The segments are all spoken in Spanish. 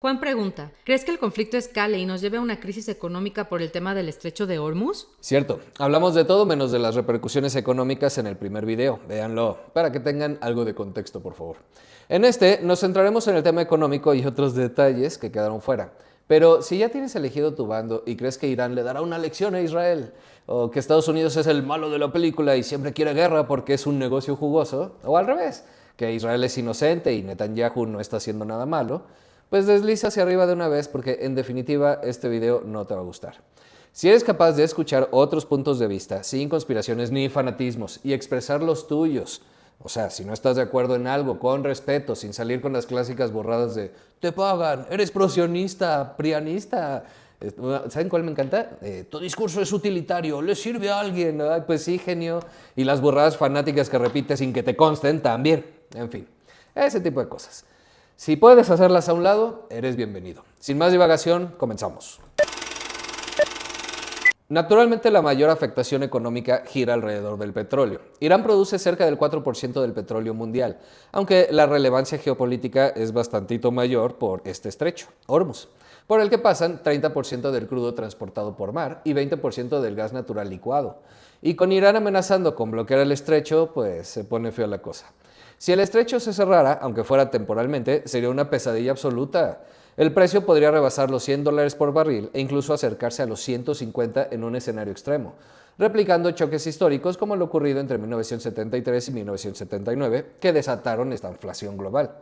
Juan pregunta, ¿crees que el conflicto escale y nos lleve a una crisis económica por el tema del estrecho de Hormuz? Cierto, hablamos de todo menos de las repercusiones económicas en el primer video, véanlo, para que tengan algo de contexto por favor. En este nos centraremos en el tema económico y otros detalles que quedaron fuera. Pero si ya tienes elegido tu bando y crees que Irán le dará una lección a Israel, o que Estados Unidos es el malo de la película y siempre quiere guerra porque es un negocio jugoso, o al revés, que Israel es inocente y Netanyahu no está haciendo nada malo, pues desliza hacia arriba de una vez porque en definitiva este video no te va a gustar. Si eres capaz de escuchar otros puntos de vista, sin conspiraciones ni fanatismos, y expresar los tuyos, o sea, si no estás de acuerdo en algo, con respeto, sin salir con las clásicas borradas de te pagan, eres prosionista, prianista. ¿Saben cuál me encanta? Tu discurso es utilitario, le sirve a alguien. Ay, pues sí, genio. Y las borradas fanáticas que repites sin que te consten también. En fin, ese tipo de cosas. Si puedes hacerlas a un lado, eres bienvenido. Sin más divagación, comenzamos. Naturalmente, la mayor afectación económica gira alrededor del petróleo. Irán produce cerca del 4% del petróleo mundial, aunque la relevancia geopolítica es bastantito mayor por este estrecho, Hormuz, por el que pasan 30% del crudo transportado por mar y 20% del gas natural licuado. Y con Irán amenazando con bloquear el estrecho, pues se pone fea la cosa. Si el estrecho se cerrara, aunque fuera temporalmente, sería una pesadilla absoluta. El precio podría rebasar los $100 por barril e incluso acercarse a los 150 en un escenario extremo, replicando choques históricos como lo ocurrido entre 1973 y 1979, que desataron esta inflación global.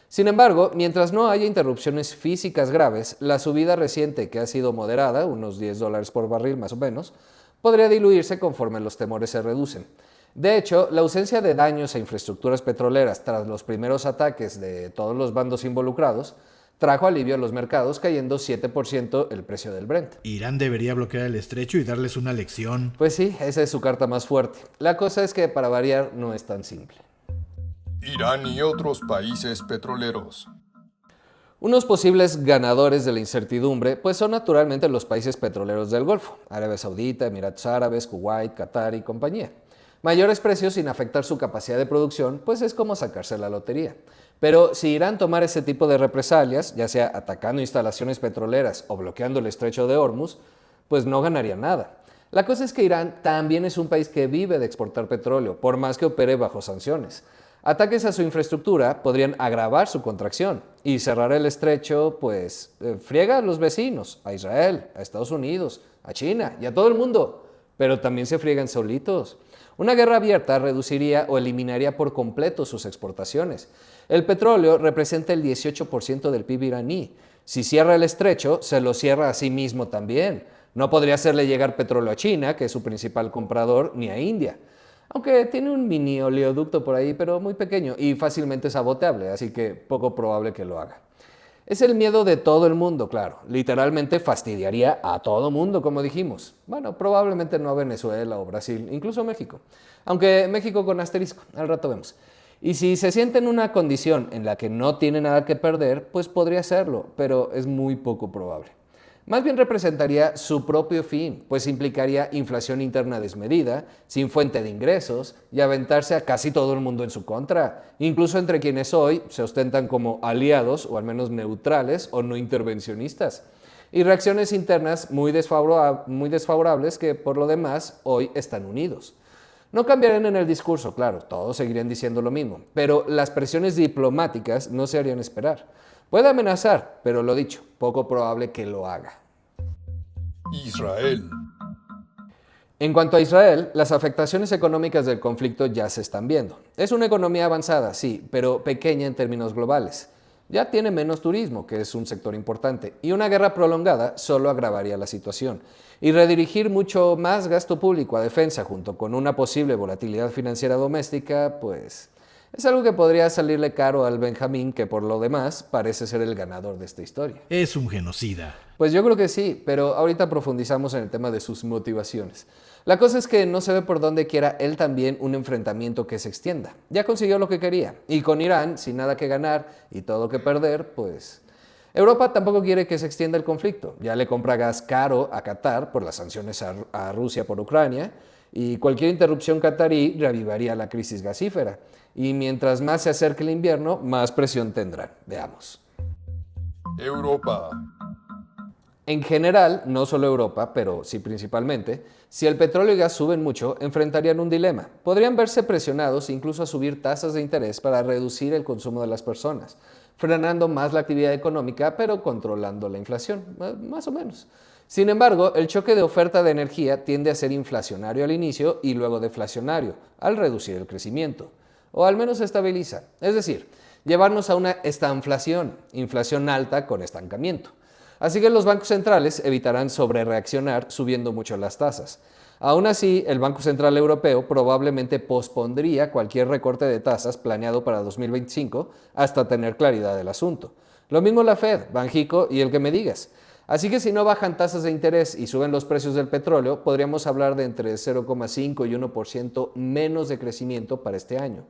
Sin embargo, mientras no haya interrupciones físicas graves, la subida reciente, que ha sido moderada, unos $10 por barril más o menos, podría diluirse conforme los temores se reducen. De hecho, la ausencia de daños a infraestructuras petroleras tras los primeros ataques de todos los bandos involucrados trajo alivio a los mercados, cayendo 7% el precio del Brent. Irán debería bloquear el estrecho y darles una lección. Pues sí, esa es su carta más fuerte. La cosa es que, para variar, no es tan simple. Irán y otros países petroleros. Unos posibles ganadores de la incertidumbre pues son naturalmente los países petroleros del Golfo, Arabia Saudita, Emiratos Árabes, Kuwait, Qatar y compañía. Mayores precios sin afectar su capacidad de producción pues es como sacarse la lotería. Pero si Irán tomara ese tipo de represalias, ya sea atacando instalaciones petroleras o bloqueando el estrecho de Hormuz, pues no ganaría nada. La cosa es que Irán también es un país que vive de exportar petróleo, por más que opere bajo sanciones. Ataques a su infraestructura podrían agravar su contracción y cerrar el estrecho, pues friega a los vecinos, a Israel, a Estados Unidos, a China y a todo el mundo, pero también se friegan solitos. Una guerra abierta reduciría o eliminaría por completo sus exportaciones. El petróleo representa el 18% del PIB iraní. Si cierra el estrecho, se lo cierra a sí mismo también. No podría hacerle llegar petróleo a China, que es su principal comprador, ni a India. Aunque tiene un mini oleoducto por ahí, pero muy pequeño y fácilmente saboteable, así que poco probable que lo haga. Es el miedo de todo el mundo, claro. Literalmente fastidiaría a todo mundo, como dijimos. Bueno, probablemente no a Venezuela o Brasil, incluso México. Aunque México con asterisco, al rato vemos. Y si se siente en una condición en la que no tiene nada que perder, pues podría hacerlo, pero es muy poco probable. Más bien representaría su propio fin, pues implicaría inflación interna desmedida, sin fuente de ingresos y aventarse a casi todo el mundo en su contra, incluso entre quienes hoy se ostentan como aliados o al menos neutrales o no intervencionistas. Y reacciones internas muy desfavorables que por lo demás hoy están unidos. No cambiarían en el discurso, claro, todos seguirían diciendo lo mismo, pero las presiones diplomáticas no se harían esperar. Puede amenazar, pero lo dicho, poco probable que lo haga. Israel. En cuanto a Israel, las afectaciones económicas del conflicto ya se están viendo. Es una economía avanzada, sí, pero pequeña en términos globales. Ya tiene menos turismo, que es un sector importante, y una guerra prolongada solo agravaría la situación. Y redirigir mucho más gasto público a defensa junto con una posible volatilidad financiera doméstica, pues es algo que podría salirle caro al Benjamín, que por lo demás parece ser el ganador de esta historia. Es un genocida. Pues yo creo que sí, pero ahorita profundizamos en el tema de sus motivaciones. La cosa es que no se ve por dónde quiera él también un enfrentamiento que se extienda. Ya consiguió lo que quería, y con Irán, sin nada que ganar y todo que perder, pues Europa tampoco quiere que se extienda el conflicto. Ya le compra gas caro a Qatar por las sanciones a Rusia por Ucrania, y cualquier interrupción catarí reavivaría la crisis gasífera. Y mientras más se acerque el invierno, más presión tendrán. Veamos. Europa. En general, no solo Europa, pero sí principalmente, si el petróleo y gas suben mucho, enfrentarían un dilema. Podrían verse presionados incluso a subir tasas de interés para reducir el consumo de las personas, frenando más la actividad económica, pero controlando la inflación, más o menos. Sin embargo, el choque de oferta de energía tiende a ser inflacionario al inicio y luego deflacionario, al reducir el crecimiento, o al menos se estabiliza, es decir, llevarnos a una estanflación, inflación alta con estancamiento. Así que los bancos centrales evitarán sobrereaccionar subiendo mucho las tasas. Aún así, el Banco Central Europeo probablemente pospondría cualquier recorte de tasas planeado para 2025 hasta tener claridad del asunto. Lo mismo la Fed, Banjico y el que me digas. Así que si no bajan tasas de interés y suben los precios del petróleo, podríamos hablar de entre 0,5 y 1% menos de crecimiento para este año.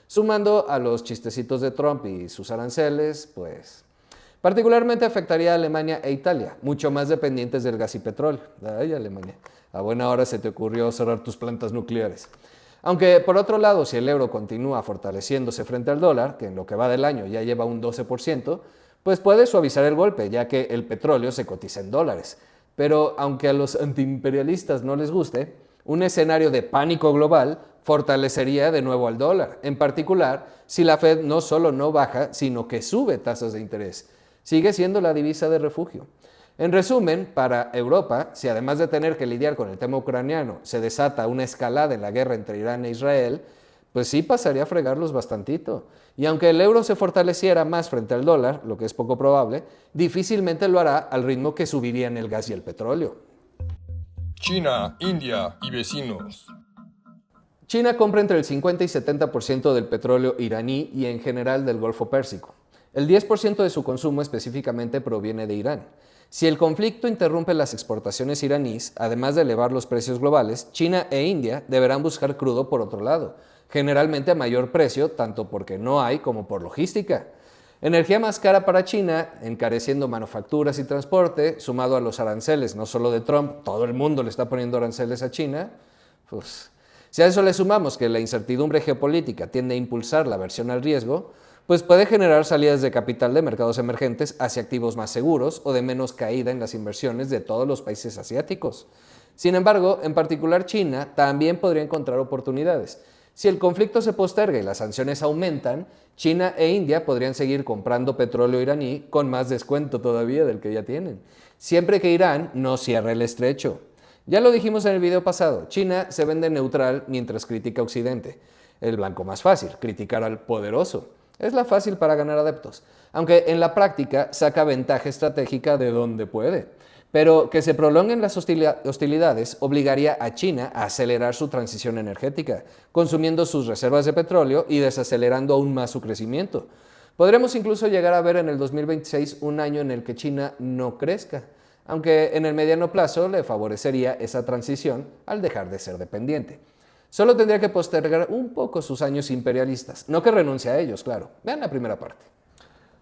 Sumando a los chistecitos de Trump y sus aranceles, pues particularmente afectaría a Alemania e Italia, mucho más dependientes del gas y petróleo. Ay, Alemania, a buena hora se te ocurrió cerrar tus plantas nucleares. Aunque, por otro lado, si el euro continúa fortaleciéndose frente al dólar, que en lo que va del año ya lleva un 12%, pues puede suavizar el golpe, ya que el petróleo se cotiza en dólares. Pero aunque a los antiimperialistas no les guste, un escenario de pánico global fortalecería de nuevo al dólar, en particular si la Fed no solo no baja, sino que sube tasas de interés. Sigue siendo la divisa de refugio. En resumen, para Europa, si además de tener que lidiar con el tema ucraniano, se desata una escalada en la guerra entre Irán e Israel, pues sí pasaría a fregarlos bastantito. Y aunque el euro se fortaleciera más frente al dólar, lo que es poco probable, difícilmente lo hará al ritmo que subirían el gas y el petróleo. China, India y vecinos. China compra entre el 50 y 70% del petróleo iraní y en general del Golfo Pérsico. El 10% de su consumo específicamente proviene de Irán. Si el conflicto interrumpe las exportaciones iraníes, además de elevar los precios globales, China e India deberán buscar crudo por otro lado, generalmente a mayor precio, tanto porque no hay como por logística. Energía más cara para China, encareciendo manufacturas y transporte, sumado a los aranceles, no solo de Trump, todo el mundo le está poniendo aranceles a China, pues si a eso le sumamos que la incertidumbre geopolítica tiende a impulsar la aversión al riesgo, pues puede generar salidas de capital de mercados emergentes hacia activos más seguros o de menos caída en las inversiones de todos los países asiáticos. Sin embargo, en particular China también podría encontrar oportunidades. Si el conflicto se posterga y las sanciones aumentan, China e India podrían seguir comprando petróleo iraní con más descuento todavía del que ya tienen, siempre que Irán no cierre el estrecho. Ya lo dijimos en el video pasado, China se vende neutral mientras critica a Occidente. El blanco más fácil, criticar al poderoso. Es la fácil para ganar adeptos, aunque en la práctica saca ventaja estratégica de donde puede. Pero que se prolonguen las hostilidades obligaría a China a acelerar su transición energética, consumiendo sus reservas de petróleo y desacelerando aún más su crecimiento. Podremos incluso llegar a ver en el 2026 un año en el que China no crezca, aunque en el mediano plazo le favorecería esa transición al dejar de ser dependiente. Solo tendría que postergar un poco sus años imperialistas, no que renuncie a ellos, claro. Vean la primera parte.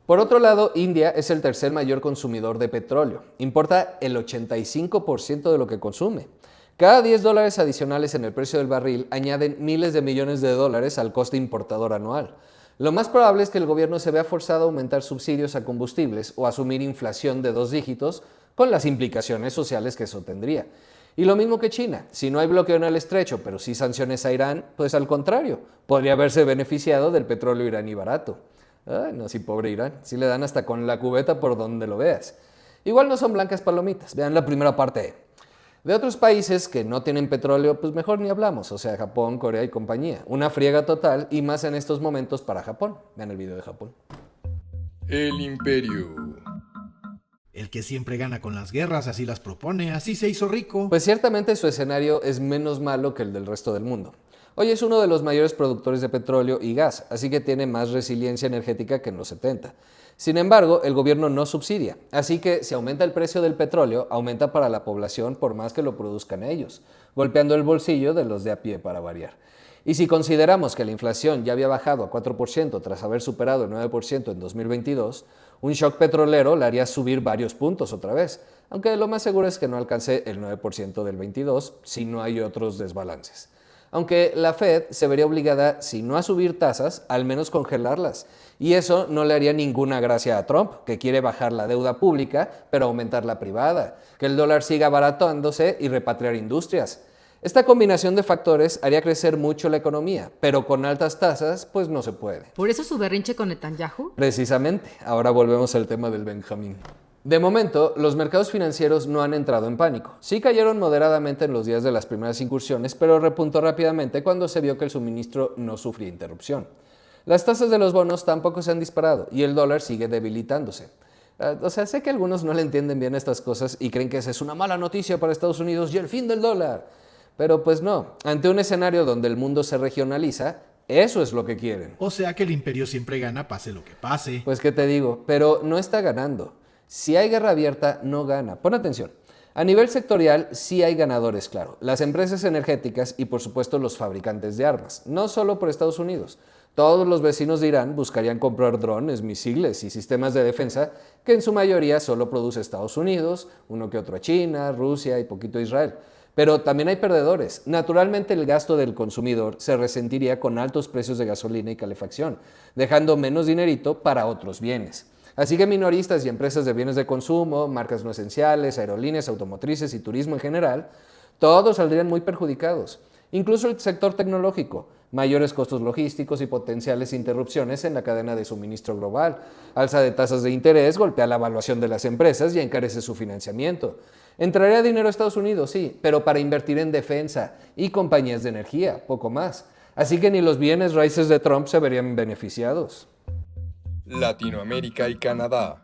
Por otro lado, India es el tercer mayor consumidor de petróleo. Importa el 85% de lo que consume. Cada $10 adicionales en el precio del barril añaden miles de millones de dólares al coste importador anual. Lo más probable es que el gobierno se vea forzado a aumentar subsidios a combustibles o asumir inflación de 2 dígitos con las implicaciones sociales que eso tendría. Y lo mismo que China, si no hay bloqueo en el estrecho, pero sí sanciones a Irán, pues al contrario, podría haberse beneficiado del petróleo iraní barato. Ay, no, sí, pobre Irán, sí le dan hasta con la cubeta por donde lo veas. Igual no son blancas palomitas, vean la primera parte. De otros países que no tienen petróleo, pues mejor ni hablamos, o sea, Japón, Corea y compañía. Una friega total y más en estos momentos para Japón. Vean el video de Japón. El Imperio. El que siempre gana con las guerras, así las propone, así se hizo rico. Pues ciertamente su escenario es menos malo que el del resto del mundo. Hoy es uno de los mayores productores de petróleo y gas, así que tiene más resiliencia energética que en los 70. Sin embargo, el gobierno no subsidia, así que si aumenta el precio del petróleo, aumenta para la población por más que lo produzcan ellos, golpeando el bolsillo de los de a pie para variar. Y si consideramos que la inflación ya había bajado a 4% tras haber superado el 9% en 2022, un shock petrolero la haría subir varios puntos otra vez, aunque lo más seguro es que no alcance el 9% del 22 si no hay otros desbalances. aunque la Fed se vería obligada, si no a subir tasas, al menos congelarlas. Y eso no le haría ninguna gracia a Trump, que quiere bajar la deuda pública, pero aumentar la privada, que el dólar siga abaratándose y repatriar industrias. Esta combinación de factores haría crecer mucho la economía, pero con altas tasas, pues no se puede. ¿Por eso su berrinche con Netanyahu? Precisamente, ahora volvemos al tema del Benjamín. De momento, los mercados financieros no han entrado en pánico. Sí cayeron moderadamente en los días de las primeras incursiones, pero repuntó rápidamente cuando se vio que el suministro no sufría interrupción. Las tasas de los bonos tampoco se han disparado y el dólar sigue debilitándose. Sé que algunos no le entienden bien estas cosas y creen que esa es una mala noticia para Estados Unidos y el fin del dólar. Pero pues no, ante un escenario donde el mundo se regionaliza, eso es lo que quieren. O sea que el imperio siempre gana pase lo que pase. Pues qué te digo, pero no está ganando. Si hay guerra abierta, no gana. Pon atención. A nivel sectorial, sí hay ganadores, claro. Las empresas energéticas y, por supuesto, los fabricantes de armas. No solo por Estados Unidos. Todos los vecinos de Irán buscarían comprar drones, misiles y sistemas de defensa que en su mayoría solo produce Estados Unidos, uno que otro a China, Rusia y poquito a Israel. Pero también hay perdedores. Naturalmente, el gasto del consumidor se resentiría con altos precios de gasolina y calefacción, dejando menos dinerito para otros bienes. Así que minoristas y empresas de bienes de consumo, marcas no esenciales, aerolíneas, automotrices y turismo en general, todos saldrían muy perjudicados. Incluso el sector tecnológico, mayores costos logísticos y potenciales interrupciones en la cadena de suministro global. Alza de tasas de interés golpea la evaluación de las empresas y encarece su financiamiento. Entraría dinero a Estados Unidos, sí, pero para invertir en defensa y compañías de energía, poco más. Así que ni los bienes raíces de Trump se verían beneficiados. Latinoamérica y Canadá.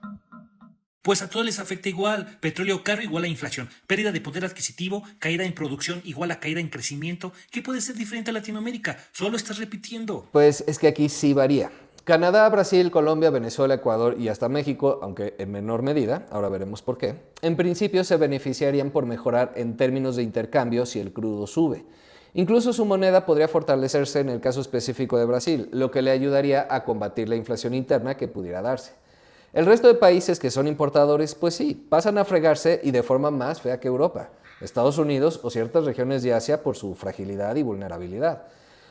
Pues a todos les afecta igual. Petróleo caro igual a inflación. Pérdida de poder adquisitivo, caída en producción igual a caída en crecimiento. ¿Qué puede ser diferente a Latinoamérica? Solo estás repitiendo. Pues es que aquí sí varía. Canadá, Brasil, Colombia, Venezuela, Ecuador y hasta México, aunque en menor medida, ahora veremos por qué, en principio se beneficiarían por mejorar en términos de intercambio si el crudo sube. Incluso su moneda podría fortalecerse en el caso específico de Brasil, lo que le ayudaría a combatir la inflación interna que pudiera darse. El resto de países que son importadores, pues sí, pasan a fregarse y de forma más fea que Europa, Estados Unidos o ciertas regiones de Asia por su fragilidad y vulnerabilidad.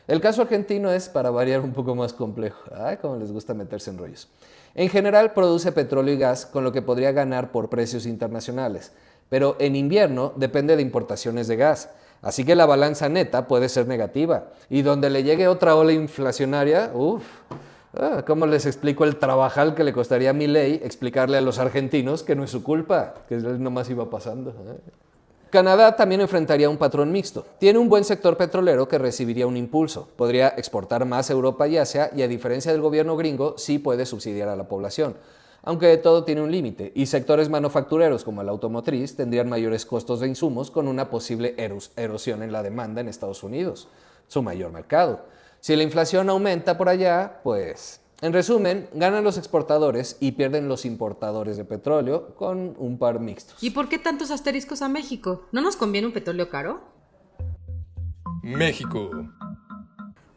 El caso argentino es, para variar, un poco más complejo. Ay, cómo les gusta meterse en rollos. En general produce petróleo y gas, con lo que podría ganar por precios internacionales, pero en invierno depende de importaciones de gas. Así que la balanza neta puede ser negativa. Y donde le llegue otra ola inflacionaria, ¿cómo les explico el trabajal que le costaría a Milei explicarle a los argentinos que no es su culpa? Que él nomás iba pasando. Canadá también enfrentaría un patrón mixto. Tiene un buen sector petrolero que recibiría un impulso. Podría exportar más a Europa y Asia y, a diferencia del gobierno gringo, sí puede subsidiar a la población. Aunque todo tiene un límite, y sectores manufactureros como el automotriz tendrían mayores costos de insumos con una posible erosión en la demanda en Estados Unidos, su mayor mercado. Si la inflación aumenta por allá, pues, en resumen, ganan los exportadores y pierden los importadores de petróleo con un par mixtos. ¿Y por qué tantos asteriscos a México? ¿No nos conviene un petróleo caro? México.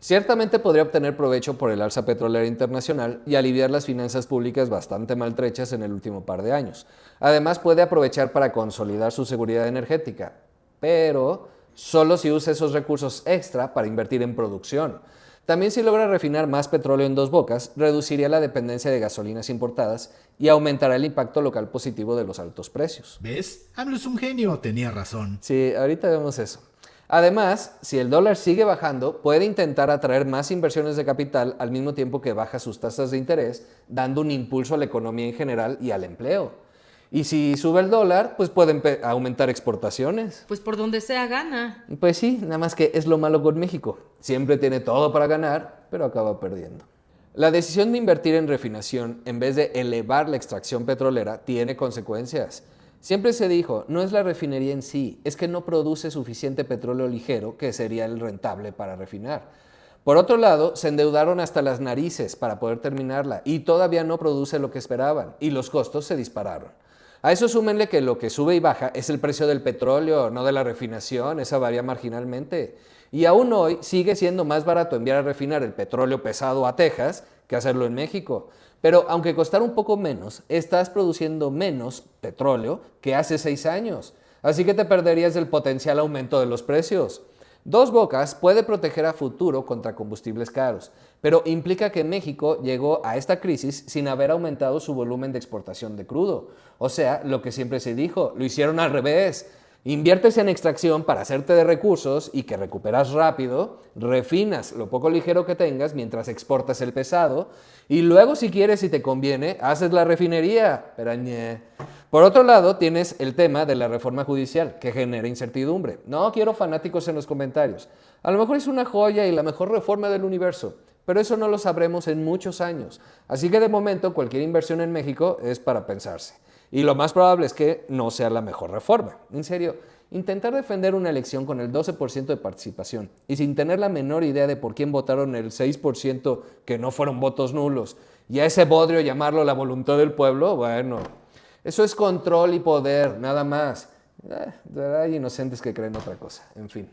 Ciertamente podría obtener provecho por el alza petrolera internacional y aliviar las finanzas públicas bastante maltrechas en el último par de años. Además, puede aprovechar para consolidar su seguridad energética, pero solo si usa esos recursos extra para invertir en producción. También, si logra refinar más petróleo en Dos Bocas, reduciría la dependencia de gasolinas importadas y aumentará el impacto local positivo de los altos precios. ¿Ves? AMLO es un genio, tenía razón. Sí, ahorita vemos eso. Además, si el dólar sigue bajando, puede intentar atraer más inversiones de capital al mismo tiempo que baja sus tasas de interés, dando un impulso a la economía en general y al empleo. Y si sube el dólar, pues pueden aumentar exportaciones. Pues por donde sea gana. Pues sí, nada más que es lo malo con México. Siempre tiene todo para ganar, pero acaba perdiendo. La decisión de invertir en refinación en vez de elevar la extracción petrolera tiene consecuencias. Siempre se dijo, no es la refinería en sí, es que no produce suficiente petróleo ligero que sería el rentable para refinar. Por otro lado, se endeudaron hasta las narices para poder terminarla y todavía no produce lo que esperaban y los costos se dispararon. A eso súmenle que lo que sube y baja es el precio del petróleo, no de la refinación, esa varía marginalmente. Y aún hoy sigue siendo más barato enviar a refinar el petróleo pesado a Texas que hacerlo en México. Pero aunque costara un poco menos, estás produciendo menos petróleo que hace 6 años. Así que te perderías el potencial aumento de los precios. Dos Bocas puede proteger a futuro contra combustibles caros, pero implica que México llegó a esta crisis sin haber aumentado su volumen de exportación de crudo. O sea, lo que siempre se dijo, lo hicieron al revés. Inviertes en extracción para hacerte de recursos y que recuperas rápido, refinas lo poco ligero que tengas mientras exportas el pesado y luego si quieres y te conviene, haces la refinería. Pero por otro lado, tienes el tema de la reforma judicial que genera incertidumbre. No quiero fanáticos en los comentarios. A lo mejor es una joya y la mejor reforma del universo, pero eso no lo sabremos en muchos años. Así que de momento cualquier inversión en México es para pensarse. Y lo más probable es que no sea la mejor reforma. En serio, intentar defender una elección con el 12% de participación y sin tener la menor idea de por quién votaron el 6% que no fueron votos nulos y a ese bodrio llamarlo la voluntad del pueblo, bueno, eso es control y poder, nada más. Hay inocentes que creen otra cosa, en fin.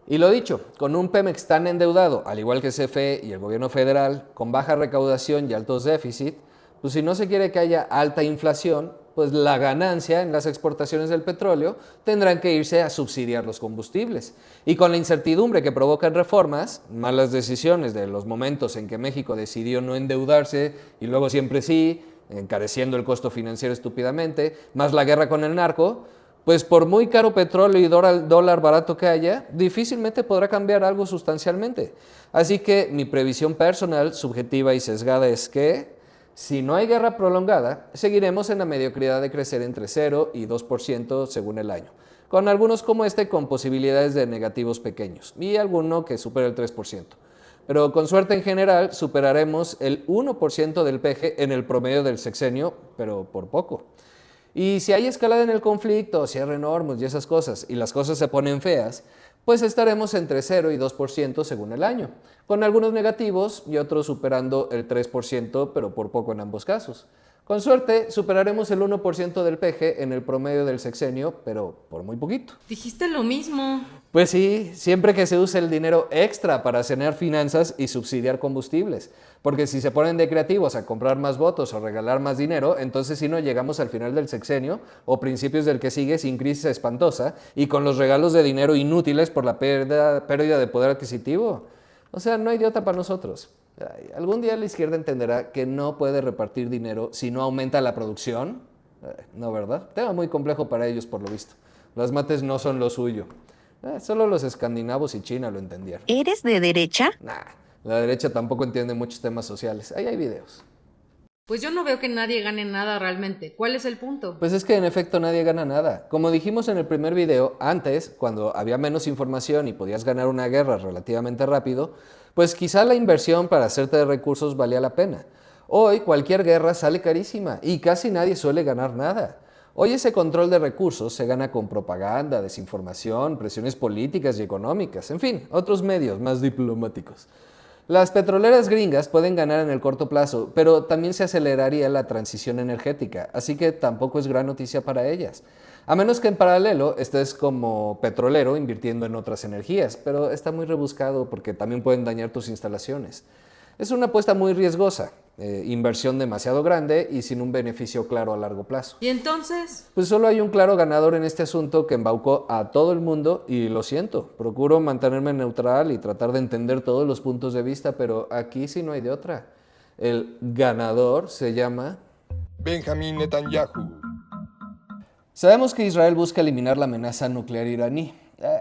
Y lo dicho, con un Pemex tan endeudado, al igual que CFE y el gobierno federal, con baja recaudación y altos déficit, pues si no se quiere que haya alta inflación, pues la ganancia en las exportaciones del petróleo tendrán que irse a subsidiar los combustibles. Y con la incertidumbre que provocan reformas, malas decisiones de los momentos en que México decidió no endeudarse y luego siempre sí, encareciendo el costo financiero estúpidamente, más la guerra con el narco, pues por muy caro petróleo y dólar barato que haya, difícilmente podrá cambiar algo sustancialmente. Así que mi previsión personal, subjetiva y sesgada es que si no hay guerra prolongada, seguiremos en la mediocridad de crecer entre 0 y 2% según el año, con algunos como este con posibilidades de negativos pequeños y alguno que supere el 3%. Pero con suerte en general superaremos el 1% del PG en el promedio del sexenio, pero por poco. Y si hay escalada en el conflicto, cierre Hormuz y esas cosas, y las cosas se ponen feas, pues estaremos entre 0 y 2% según el año, con algunos negativos y otros superando el 3%, pero por poco en ambos casos. Con suerte, superaremos el 1% del PG en el promedio del sexenio, pero por muy poquito. Dijiste lo mismo. Pues sí, siempre que se use el dinero extra para sanear finanzas y subsidiar combustibles. Porque si se ponen de creativos a comprar más votos o regalar más dinero, entonces sí no llegamos al final del sexenio o principios del que sigue sin crisis espantosa y con los regalos de dinero inútiles por la pérdida de poder adquisitivo. O sea, no hay de otra para nosotros. ¿Algún día la izquierda entenderá que no puede repartir dinero si no aumenta la producción? No, ¿verdad? Tema muy complejo para ellos, por lo visto. Las mates no son lo suyo. Solo los escandinavos y China lo entendieron. ¿Eres de derecha? Nah, la derecha tampoco entiende muchos temas sociales. Ahí hay videos. Pues yo no veo que nadie gane nada realmente. ¿Cuál es el punto? Pues es que en efecto nadie gana nada. Como dijimos en el primer video, antes, cuando había menos información y podías ganar una guerra relativamente rápido, pues quizá la inversión para hacerte de recursos valía la pena. Hoy cualquier guerra sale carísima y casi nadie suele ganar nada. Hoy ese control de recursos se gana con propaganda, desinformación, presiones políticas y económicas, en fin, otros medios más diplomáticos. Las petroleras gringas pueden ganar en el corto plazo, pero también se aceleraría la transición energética, así que tampoco es gran noticia para ellas. A menos que en paralelo estés como petrolero invirtiendo en otras energías, pero está muy rebuscado porque también pueden dañar tus instalaciones. Es una apuesta muy riesgosa, inversión demasiado grande y sin un beneficio claro a largo plazo. ¿Y entonces? Pues solo hay un claro ganador en este asunto que embaucó a todo el mundo y lo siento, procuro mantenerme neutral y tratar de entender todos los puntos de vista, pero aquí sí no hay de otra. El ganador se llama Benjamín Netanyahu. Sabemos que Israel busca eliminar la amenaza nuclear iraní.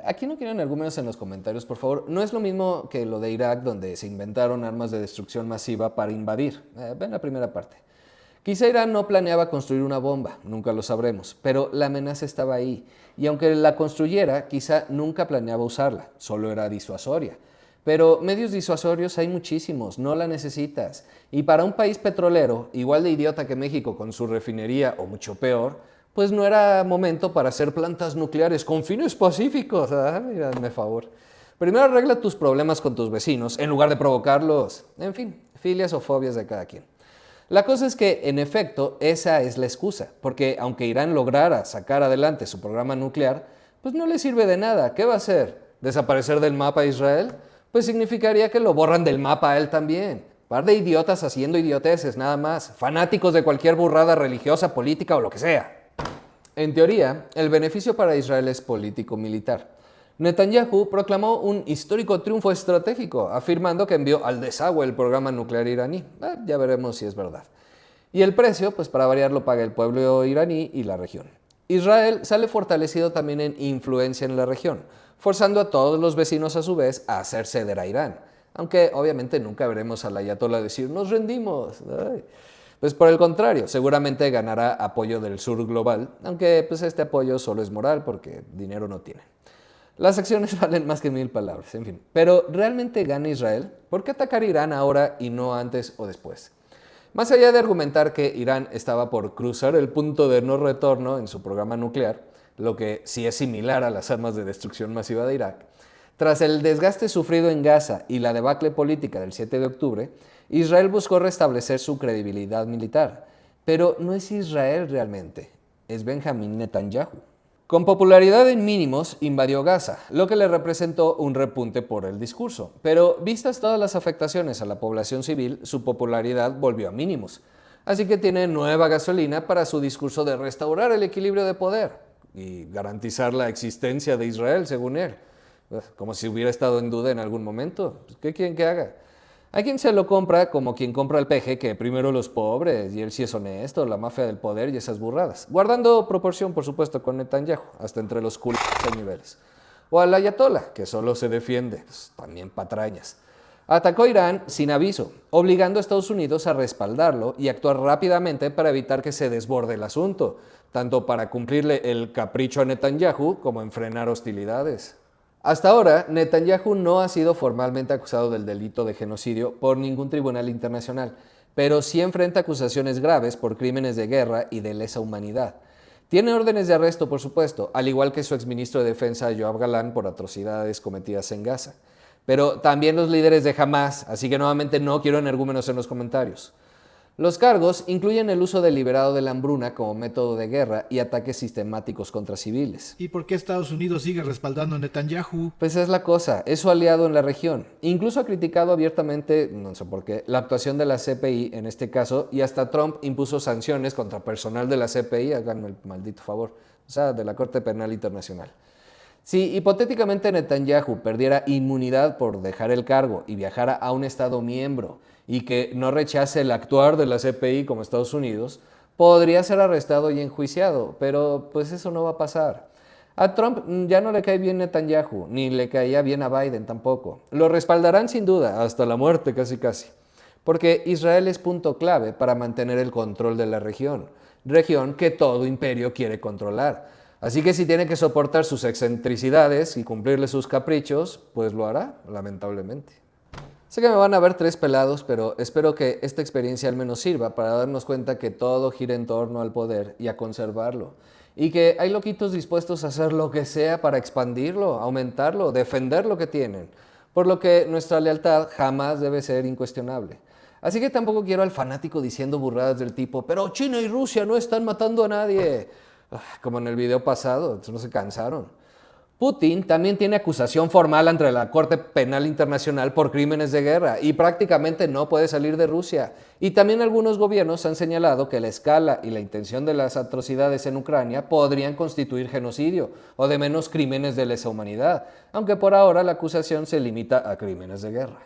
Aquí no quieren argumentos en los comentarios, por favor. No es lo mismo que lo de Irak, donde se inventaron armas de destrucción masiva para invadir. Ven la primera parte. Quizá Irán no planeaba construir una bomba, nunca lo sabremos, pero la amenaza estaba ahí. Y aunque la construyera, quizá nunca planeaba usarla, solo era disuasoria. Pero medios disuasorios hay muchísimos, no la necesitas. Y para un país petrolero, igual de idiota que México con su refinería, o mucho peor, pues no era momento para hacer plantas nucleares con fines pacíficos. Mira, hazme favor. Primero arregla tus problemas con tus vecinos, en lugar de provocarlos. En fin, filias o fobias de cada quien. La cosa es que, en efecto, esa es la excusa, porque aunque Irán lograra sacar adelante su programa nuclear, pues no le sirve de nada. ¿Qué va a hacer? ¿Desaparecer del mapa a Israel? Pues significaría que lo borran del mapa a él también. Par de idiotas haciendo idioteces, nada más. Fanáticos de cualquier burrada religiosa, política o lo que sea. En teoría, el beneficio para Israel es político-militar. Netanyahu proclamó un histórico triunfo estratégico, afirmando que envió al desagüe el programa nuclear iraní. Ya veremos si es verdad. Y el precio, pues para variar, lo paga el pueblo iraní y la región. Israel sale fortalecido también en influencia en la región, forzando a todos los vecinos a su vez a hacer ceder a Irán. Aunque obviamente nunca veremos al ayatolá decir «nos rendimos». Ay. Pues por el contrario, seguramente ganará apoyo del sur global, aunque pues este apoyo solo es moral porque dinero no tiene. Las acciones valen más que 1000 palabras, en fin. Pero ¿realmente gana Israel? ¿Por qué atacar Irán ahora y no antes o después? Más allá de argumentar que Irán estaba por cruzar el punto de no retorno en su programa nuclear, lo que sí es similar a las armas de destrucción masiva de Irak, tras el desgaste sufrido en Gaza y la debacle política del 7 de octubre, Israel buscó restablecer su credibilidad militar. Pero no es Israel realmente, es Benjamín Netanyahu. Con popularidad en mínimos, invadió Gaza, lo que le representó un repunte por el discurso. Pero vistas todas las afectaciones a la población civil, su popularidad volvió a mínimos. Así que tiene nueva gasolina para su discurso de restaurar el equilibrio de poder y garantizar la existencia de Israel, según él. Como si hubiera estado en duda en algún momento. ¿Qué quieren que haga? Hay quien se lo compra como quien compra el peje, que primero los pobres, y él sí es honesto, la mafia del poder y esas burradas. Guardando proporción, por supuesto, con Netanyahu, hasta entre los culos hay niveles. O al ayatolá, que solo se defiende, pues, también patrañas. Atacó a Irán sin aviso, obligando a Estados Unidos a respaldarlo y actuar rápidamente para evitar que se desborde el asunto, tanto para cumplirle el capricho a Netanyahu como en frenar hostilidades. Hasta ahora, Netanyahu no ha sido formalmente acusado del delito de genocidio por ningún tribunal internacional, pero sí enfrenta acusaciones graves por crímenes de guerra y de lesa humanidad. Tiene órdenes de arresto, por supuesto, al igual que su exministro de Defensa, Yoav Galán, por atrocidades cometidas en Gaza. Pero también los líderes de Hamas, así que nuevamente no quiero energúmenos en los comentarios. Los cargos incluyen el uso deliberado de la hambruna como método de guerra y ataques sistemáticos contra civiles. ¿Y por qué Estados Unidos sigue respaldando a Netanyahu? Pues es la cosa, es su aliado en la región. Incluso ha criticado abiertamente, no sé por qué, la actuación de la CPI en este caso, y hasta Trump impuso sanciones contra personal de la CPI, háganme el maldito favor, o sea, de la Corte Penal Internacional. Si hipotéticamente Netanyahu perdiera inmunidad por dejar el cargo y viajara a un Estado miembro y que no rechace el actuar de la CPI como Estados Unidos, podría ser arrestado y enjuiciado, pero pues eso no va a pasar. A Trump ya no le cae bien Netanyahu, ni le caía bien a Biden tampoco. Lo respaldarán sin duda, hasta la muerte casi casi, porque Israel es punto clave para mantener el control de la región que todo imperio quiere controlar. Así que si tiene que soportar sus excentricidades y cumplirle sus caprichos, pues lo hará, lamentablemente. Sé que me van a ver tres pelados, pero espero que esta experiencia al menos sirva para darnos cuenta que todo gira en torno al poder y a conservarlo. Y que hay loquitos dispuestos a hacer lo que sea para expandirlo, aumentarlo, defender lo que tienen. Por lo que nuestra lealtad jamás debe ser incuestionable. Así que tampoco quiero al fanático diciendo burradas del tipo, pero China y Rusia no están matando a nadie. Como en el video pasado, no se cansaron. Putin también tiene acusación formal ante la Corte Penal Internacional por crímenes de guerra y prácticamente no puede salir de Rusia. Y también algunos gobiernos han señalado que la escala y la intención de las atrocidades en Ucrania podrían constituir genocidio o de menos crímenes de lesa humanidad, aunque por ahora la acusación se limita a crímenes de guerra.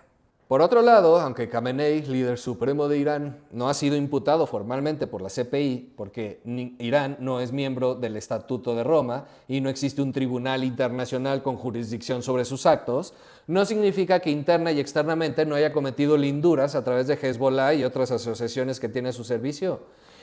Por otro lado, aunque Khamenei, líder supremo de Irán, no ha sido imputado formalmente por la CPI, porque Irán no es miembro del Estatuto de Roma y no existe un tribunal internacional con jurisdicción sobre sus actos, no significa que interna y externamente no haya cometido linduras a través de Hezbollah y otras asociaciones que tiene a su servicio.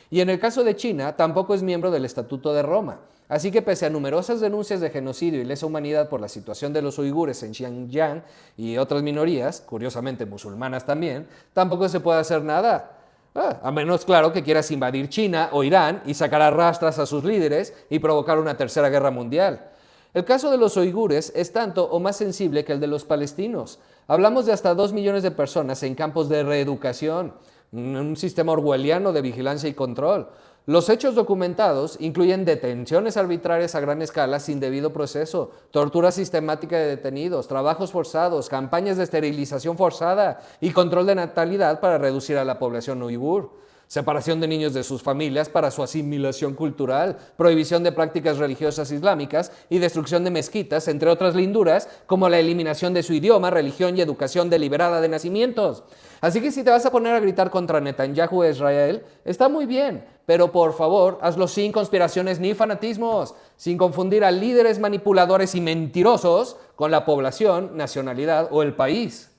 Y en el caso de China, tampoco es miembro del Estatuto de Roma. Así que pese a numerosas denuncias de genocidio y lesa humanidad por la situación de los uigures en Xinjiang y otras minorías, curiosamente musulmanas también, tampoco se puede hacer nada. A menos, claro, que quieras invadir China o Irán y sacar a rastras a sus líderes y provocar una tercera guerra mundial. El caso de los uigures es tanto o más sensible que el de los palestinos. Hablamos de hasta 2 millones de personas en campos de reeducación, un sistema orwelliano de vigilancia y control. Los hechos documentados incluyen detenciones arbitrarias a gran escala sin debido proceso, tortura sistemática de detenidos, trabajos forzados, campañas de esterilización forzada y control de natalidad para reducir a la población uigur. separación de niños de sus familias para su asimilación cultural, prohibición de prácticas religiosas islámicas y destrucción de mezquitas, entre otras linduras, como la eliminación de su idioma, religión y educación deliberada de nacimientos. Así que si te vas a poner a gritar contra Netanyahu e Israel, está muy bien, pero por favor, hazlo sin conspiraciones ni fanatismos, sin confundir a líderes manipuladores y mentirosos con la población, nacionalidad o el país.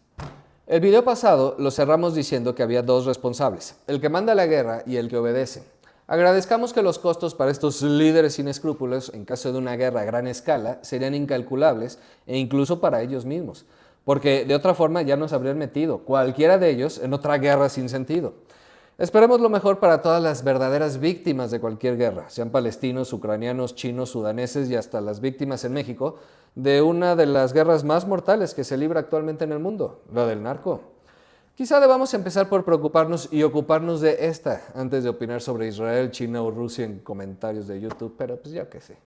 El video pasado lo cerramos diciendo que había dos responsables, el que manda la guerra y el que obedece. Agradezcamos que los costos para estos líderes sin escrúpulos, en caso de una guerra a gran escala, serían incalculables e incluso para ellos mismos, porque de otra forma ya nos habrían metido, cualquiera de ellos, en otra guerra sin sentido. Esperemos lo mejor para todas las verdaderas víctimas de cualquier guerra, sean palestinos, ucranianos, chinos, sudaneses y hasta las víctimas en México de una de las guerras más mortales que se libra actualmente en el mundo, la del narco. Quizá debamos empezar por preocuparnos y ocuparnos de esta antes de opinar sobre Israel, China o Rusia en comentarios de YouTube, pero pues yo qué sé.